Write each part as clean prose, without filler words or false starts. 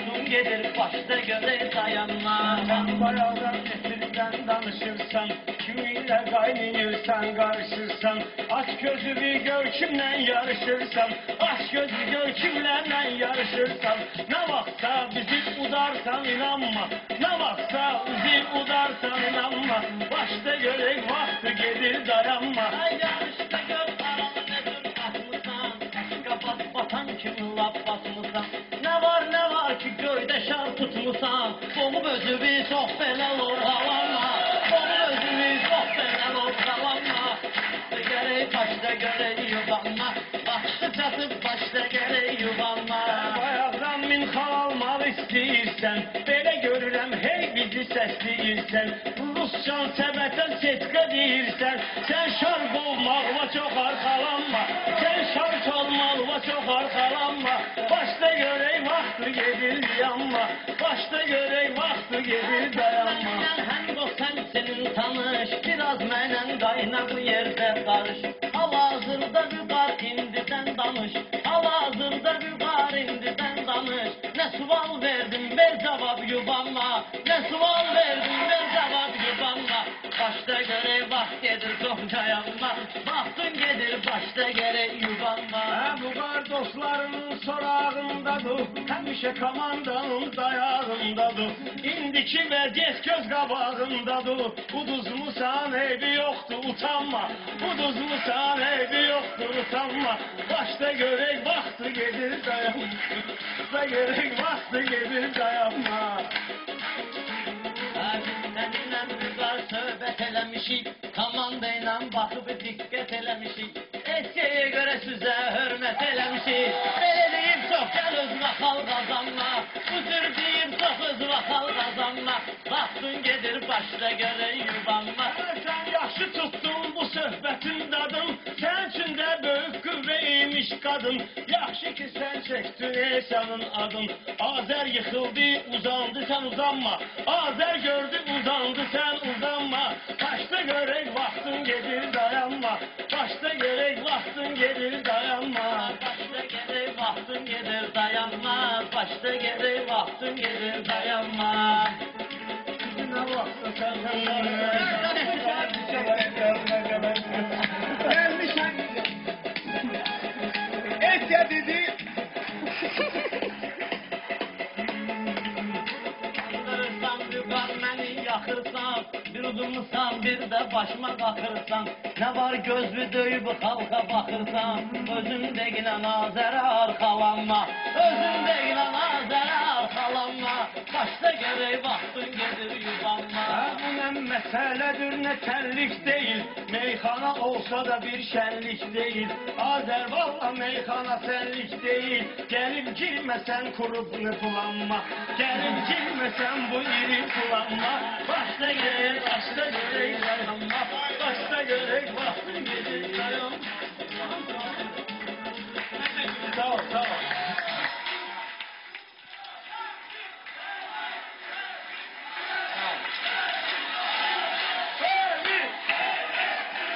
baktın gelir başta göre dayanma. Sen bayağıdan esirden danışırsan, kiminle kaynıyorsan karışırsan, aç gözü bir gör kimle yarışırsan, aç gözü gör kimlerle yarışırsan, ne vaksa bizi udarsan inanma, ne vaksa bizi udarsan inanma, başta göre vakti gelir dayanma. Ay yarışta gör aramı nedir atmısan, aşka bas batan kimi laf basmısan, ne var ki göyde şar tutmusan, boğup özü bir çox belə lovğalanma, boğup özü bir çox belə lovğalanma, gerek başta göre yuvanma, vakti çatıp başta gerek yuvanma. Bayaqdan minxal almaq istəyirsən, belə görürəm hey bizi səsləyirsən, Ruscan səbətən setka deyirsən, sən şark olmaqla çox arxalanma, sən şark olmaqla çox arxalanma, başda görək vaxtı gedir yanma, başda görək vaxtı gedir dayanma. Həm o səmsinin tanış, biraz mənən qayna bu yerdə qarış, hal-hazırda vüqar indidən danış, hal-hazırda vüqar indidən danış, nə sual verdim ver cavab yubanma, nə sual verdim ver cavab yubanma, başda görək vaxt gedir çox dayanma, vaxtın gedir başda gerek yubanma. Bu qar dostlarının sorağındadır, həmişə komandanın dayağındadır, indiki vəziyyət göz qabağındadır, uduzmusan eybi yoxdur utanma, uduzmusan eybi yoxdur utanma, başda görək vaxtı gedir dayanma, başda görək vaxtı gedir dayanma. Səninlə vüqar söhbət eləmişik, komanda ilə baxıb diqqət eləmişik, eskiyə görə sizə hörmət eləmişik, belə deyib çox gəl özünə xal qazanma, bu cür deyib çox özünə xal qazanma, vaxtın gedir başda görə yubanma. Sən yaxşı tutdun bu söhbətin dadın, sən üçün də böyük qüvvəymiş qadın, yaxşı ki sən çəkdin ey sənin adın, Azər yıxıldı uzandı sən uzanma, Azər gördü uzandı sən uzanma, başda görək vaxtın gedir dayanma, başda görək vaxtın gedir dayanma, Başda gerek vaxtın gedir dayanma, başda gerek vaxtın gedir dayanma. Nə vaxtda sən Gelmişim. Esya dedi. Kandırırsan vüqar məni yaxırsan, bir udumsan bir də başıma baxırsan, nə var gözlü döyüb xalqa baxırsan, özün deyinə nazərə arxalanma, özün deyinə nazərə arxalanma, başda gerek vaxtın gedir yubanma. Bu nə məsələdir, nə təllik deyil, meyxana olsa da bir şənlik deyil, Azər valla meyxana sənlik deyil, gəlib girməsən kurub nıfılanma, gəlib girməsən bu iri bulanma, başda gerek dayanma, başda gerek vaxtın gedir dayanma. Sağ ol, sağ ol.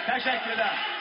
Teşekkürler.